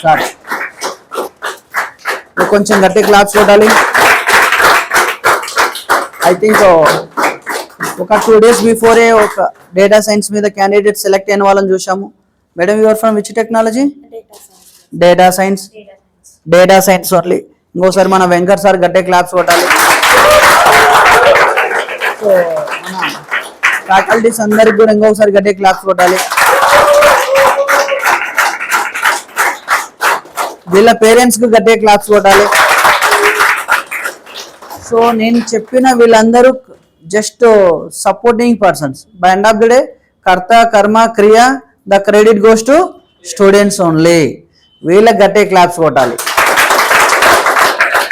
Start. కొంచెం గట్టి claps కొట్టాలి. ఐ థింక్ ఒక 2 days బిఫోరే ఒక డేటా సైన్స్ మీద క్యాండిడేట్ సెలెక్ట్ అయిన వాళ్ళని చూసాము. Madam your from which technology? Data science. Data science only. ఇంకోసారి మన వెంకట్ సార్ గట్టే క్లాప్స్ కొట్టాలి. సో మన ఫ్యాకల్టీస్ అందరికి కూడా ఇంకొకసారి గట్టే క్లాప్స్ కొట్టాలి. వీళ్ళ పేరెంట్స్కి గట్టే క్లాప్స్ కొట్టాలి. సో నేను చెప్పిన వీళ్ళందరూ just supporting persons. By end of the day కర్త కర్మ క్రియ the credit goes to students only. వీళ్ళకి గట్టే క్లాప్స్ కొట్టాలి.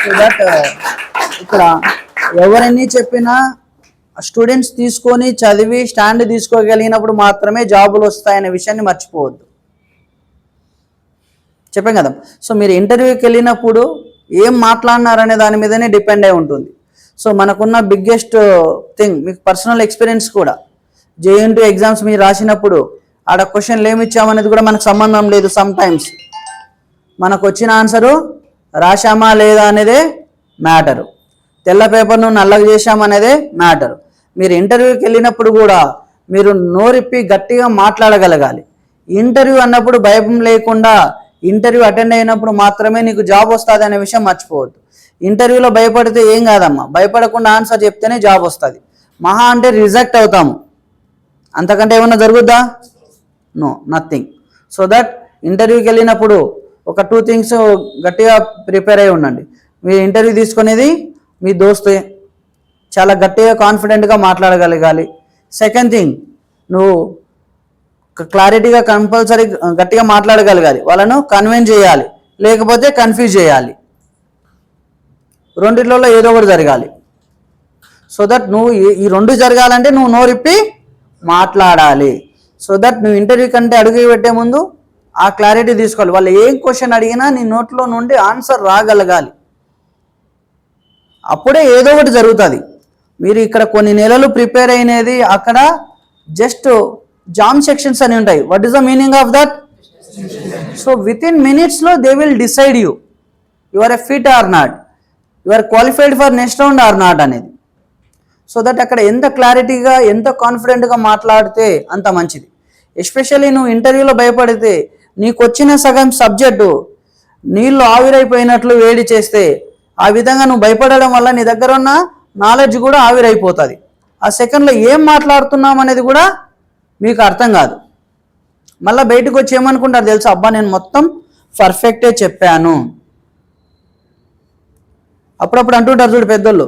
సో దట్ ఇక్కడ ఎవరన్నీ చెప్పినా స్టూడెంట్స్ తీసుకొని చదివి స్టాండ్ తీసుకోగలిగినప్పుడు మాత్రమే జాబులు వస్తాయనే విషయాన్ని మర్చిపోవద్దు. చెప్పాం కదా. సో మీరు ఇంటర్వ్యూకి వెళ్ళినప్పుడు ఏం మాట్లాడినారనే దాని మీదనే డిపెండ్ అయి ఉంటుంది. సో మనకున్న బిగ్గెస్ట్ థింగ్ మీకు పర్సనల్ ఎక్స్పీరియన్స్ కూడా. JNT ఎగ్జామ్స్ మీరు రాసినప్పుడు ఆడ క్వశ్చన్లు ఏమి ఇచ్చామనేది కూడా మనకు సంబంధం లేదు. సమ్ టైమ్స్ మనకు వచ్చిన ఆన్సరు రాశామా లేదా అనేదే మ్యాటరు. తెల్ల పేపర్ను నల్లగా చేశామనేదే మ్యాటరు. మీరు ఇంటర్వ్యూకి వెళ్ళినప్పుడు కూడా మీరు నోరిప్పి గట్టిగా మాట్లాడగలగాలి. ఇంటర్వ్యూ అన్నప్పుడు భయం లేకుండా ఇంటర్వ్యూ అటెండ్ అయినప్పుడు మాత్రమే నీకు జాబ్ వస్తుంది అనే విషయం మర్చిపోవద్దు. ఇంటర్వ్యూలో భయపడితే ఏం కాదమ్మా, భయపడకుండా ఆన్సర్ చెప్తేనే జాబ్ వస్తుంది. మహా అంటే రిజెక్ట్ అవుతాము, అంతకంటే ఏమన్నా జరుగుద్దా? No, nothing. సో దట్ ఇంటర్వ్యూకి వెళ్ళినప్పుడు ఒక 2 things గట్టిగా ప్రిపేర్ అయి ఉండండి. మీ ఇంటర్వ్యూ తీసుకునేది మీ దోస్తే, చాలా గట్టిగా కాన్ఫిడెంట్గా మాట్లాడగలగాలి. సెకండ్ థింగ్, నువ్వు క్లారిటీగా కంపల్సరీ గట్టిగా మాట్లాడగలగాలి. వాళ్ళను కన్విన్స్ చేయాలి, లేకపోతే కన్ఫ్యూజ్ చేయాలి. రెండిట్లలో ఏదో ఒకటి జరగాలి. సో దట్ నువ్వు ఈ 2 జరగాలంటే నువ్వు నోరిప్పి మాట్లాడాలి. సో దట్ నువ్వు ఇంటర్వ్యూ కంటే అడుగు పెట్టే ముందు ఆ క్లారిటీ తీసుకోవాలి. వాళ్ళు ఏం క్వశ్చన్ అడిగినా నీ నోట్లో నుండి ఆన్సర్ రాగలగాలి. అప్పుడే ఏదో ఒకటి జరుగుతుంది. మీరు ఇక్కడ కొన్ని నెలలు ప్రిపేర్ అయినది అక్కడ జస్ట్ జామ్ సెక్షన్స్ అని ఉంటాయి. What is the meaning of that? So with in మినిట్స్లో they will decide you are a fit or not, you are qualified for next round or not అనేది. సో దట్ అక్కడ ఎంత క్లారిటీగా ఎంత కాన్ఫిడెంట్గా మాట్లాడితే అంత మంచిది. ఎస్పెషల్లీ నువ్వు ఇంటర్వ్యూలో భయపడితే నీకు వచ్చిన సగం సబ్జెక్టు నీళ్ళు ఆవిరైపోయినట్లు వేడి చేస్తే ఆ విధంగా నువ్వు భయపడడం వల్ల నీ దగ్గర ఉన్న నాలెడ్జ్ కూడా ఆవిరైపోతుంది. ఆ సెకండ్లో ఏం మాట్లాడుతున్నాం అనేది కూడా మీకు అర్థం కాదు. మళ్ళీ బయటకు వచ్చి ఏమనుకుంటారు తెలుసా, అబ్బా నేను మొత్తం పర్ఫెక్టే చెప్పాను. అప్పుడప్పుడు అంటుంటారు చూడు పెద్దోళ్ళు,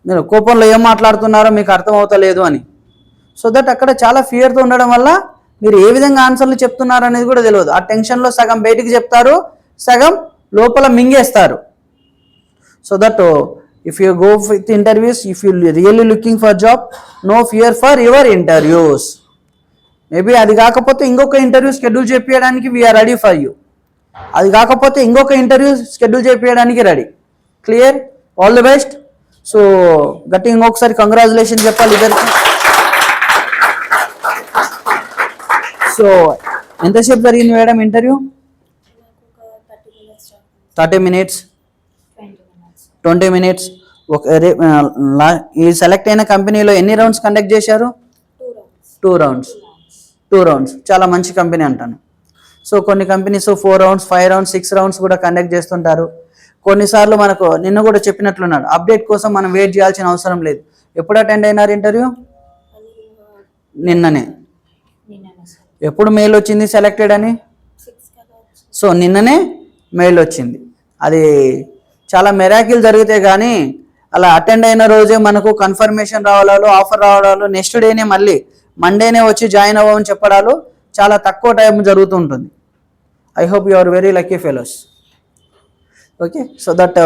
మీరు కోపంలో ఏం మాట్లాడుతున్నారో మీకు అర్థం అవుతలేదు అని. సో దట్ అక్కడ చాలా ఫియర్తో ఉండడం వల్ల మీరు ఏ విధంగా ఆన్సర్లు చెప్తున్నారు అనేది కూడా తెలియదు. ఆ టెన్షన్లో సగం బయటికి చెప్తారు, సగం లోపల మింగేస్తారు. So that if you go with interviews, if you really looking for job, no fear for your interviews. Maybe అది కాకపోతే ఇంకొక ఇంటర్వ్యూ షెడ్యూల్ చేపించడానికి వీఆర్ రెడీ ఫర్ యూ. అది కాకపోతే ఇంకొక ఇంటర్వ్యూ షెడ్యూల్ చేపించడానికి ready. Clear? All the best. So గట్టి ఇంకొకసారి కంగ్రాచులేషన్ చెప్పాలి ఇద్దరికి. సో ఎంతసేపు జరిగింది మేడం ఇంటర్వ్యూ? 30 minutes, 20 minutes. ఈ సెలెక్ట్ అయిన కంపెనీలో ఎన్ని రౌండ్స్ కండక్ట్ చేశారు? 2 rounds. చాలా మంచి కంపెనీ అంటాను. సో కొన్ని కంపెనీస్ 4 rounds, 5 rounds, 6 rounds కూడా కండక్ట్ చేస్తుంటారు. కొన్నిసార్లు మనకు నిన్న కూడా చెప్పినట్లున్నాడు, అప్డేట్ కోసం మనం వెయిట్ చేయాల్సిన అవసరం లేదు. ఎప్పుడు అటెండ్ అయినారు ఇంటర్వ్యూ? నిన్ననే. ఎప్పుడు మెయిల్ వచ్చింది సెలెక్టెడ్ అని? సో నిన్ననే మెయిల్ వచ్చింది. అది చాలా మెరాకిల్ జరిగితే కానీ అలా అటెండ్ అయిన రోజే మనకు కన్ఫర్మేషన్ రావడాలు, ఆఫర్ రావడాలు, నెక్స్ట్ డేనే మళ్ళీ మండేనే వచ్చి జాయిన్ అవ్వమని చెప్పడాలు చాలా తక్కువ టైం జరుగుతుంటుంది. I hope you are very lucky fellows. Okay. So that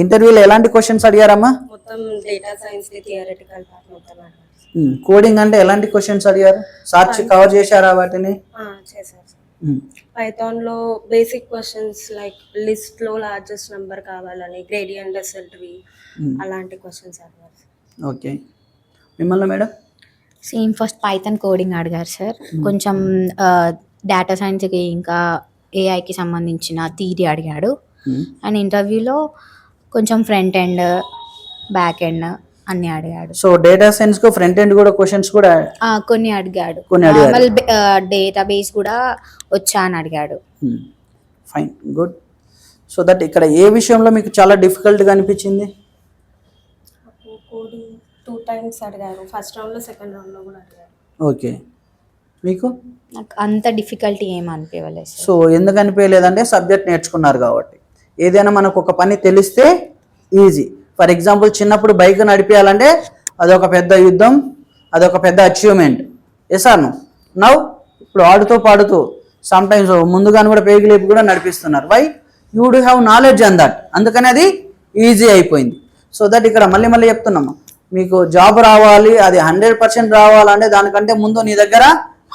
ఇంటర్వ్యూలో ఎలాంటి క్వశ్చన్స్ అడిగారమ్మా? మొత్తం డేటా సైన్స్ థియరిటికల్ పార్ట్ మొత్తం. కోడింగ్ అంటే ఎలాంటి క్వశ్చన్స్ అడిగారు? సార్చ్ కవర్ చేశారా వాటిని? చేశారు. పైథాన్ లో బేసిక్ క్వశ్చన్స్ లైక్ లిస్ట్ లో లార్జెస్ట్ నెంబర్ కావాలని, గ్రేడియంట్ డెసిల్టరీ, అలాంటి క్వశ్చన్స్ అడిగారు. ఓకే. మిమ్మల్ని madam? Same first Python coding అడిగారు సార్. కొంచెం డేటా సైన్స్కి ఇంకా ఏఐకి సంబంధించిన థియరీ అడిగాడు. అండ్ ఇంటర్వ్యూలో కొంచెం ఫ్రంట్ ఎండ్, బ్యాక్ ఎండ్ అన్ని అడిగాడు. సో డేటా సైన్స్ కు ఫ్రంట్ ఎండ్ కూడా క్వశ్చన్స్ కూడా కొన్ని అడిగాడు. కొన్ని అడిగాడు. నార్మల్ డేటాబేస్ కూడా వచ్చా అని అడిగాడు. Fine, good. సో దట్ ఇక్కడ ఏ విషయంలో మీకు చాలా డిఫికల్ట్గా అనిపించింది? కోడింగ్ 2 times అడిగారు, ఫస్ట్ రౌండ్లో సెకండ్ రౌండ్లో కూడా అడిగారు. ఓకే, మీకు? నాకు అంత డిఫికల్టీ ఏం అనిపించలేదు. సో ఎందుకు అనిపించలేదంటే సబ్జెక్ట్ నేర్చుకున్నారు కాబట్టి. ఏదైనా మనకు ఒక పని తెలిస్తే ఈజీ. ఫర్ ఎగ్జాంపుల్ చిన్నప్పుడు బైక్ నడిపించాలంటే అదొక పెద్ద యుద్ధం, అదొక పెద్ద అచీవ్మెంట్. ఎసాను నవ్ ఇప్పుడు ఆడుతూ పాడుతూ సమ్ టైమ్స్ ముందుగాని కూడా పేగి లేపి కూడా నడిపిస్తున్నారు. Why? You do have knowledge on that, అందుకని అది ఈజీ అయిపోయింది. సో దట్ ఇక్కడ మళ్ళీ చెప్తున్నాము, మీకు జాబ్ రావాలి, అది 100% రావాలంటే దానికంటే ముందు నీ దగ్గర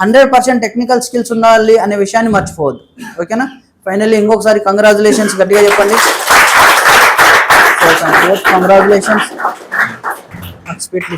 100% టెక్నికల్ స్కిల్స్ ఉండాలి అనే విషయాన్ని మర్చిపోవద్దు. ఓకేనా? ఫైనల్లీ ఇంకొకసారి కంగ్రాచులేషన్స్ గట్టిగా చెప్పండి. కంగ్రాచులేషన్స్.